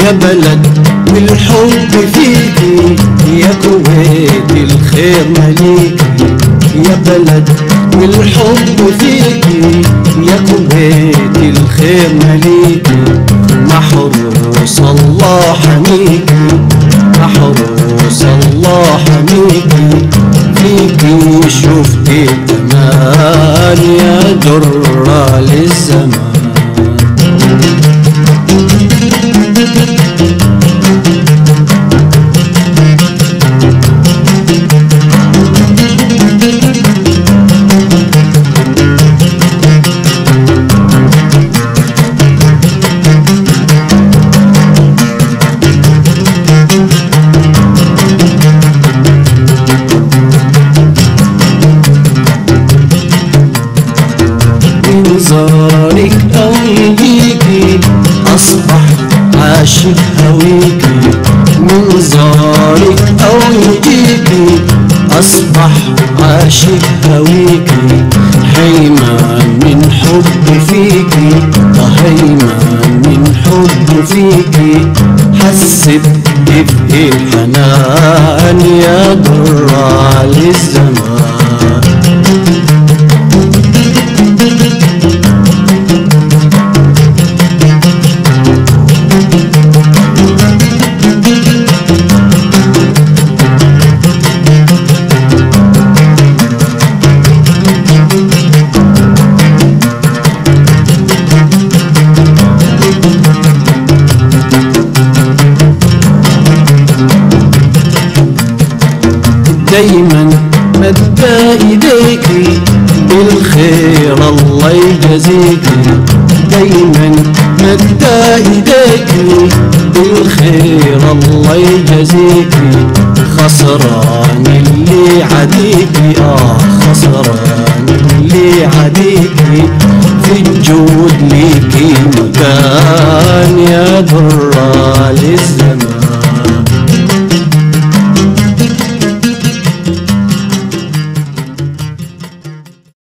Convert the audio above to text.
يا بلد والحب فيكي، يا كويت الخير مليكي. يا بلد والحب فيكي، يا كويت الخير مليكي. محروس الله حميكي، محروس الله حميكي. فيكي شفتي الأمان يا درة للزمان. زارك أو يجيكي أصبح عاشق هويكي. من زارك أو يجيكي أصبح عاشق هويكي. هيمان من حب فيكي، هيمان من حب فيكي. حسيت بفي الحنان يا درة للزمان. دايما مد ايديكي بالخير الله يجازيكي. دايما مد ايديكي بالخير الله يجازيكي. خسران اللي عديكي، خسران اللي عديكي. في الجود ليكي مكان يا درة للزمان.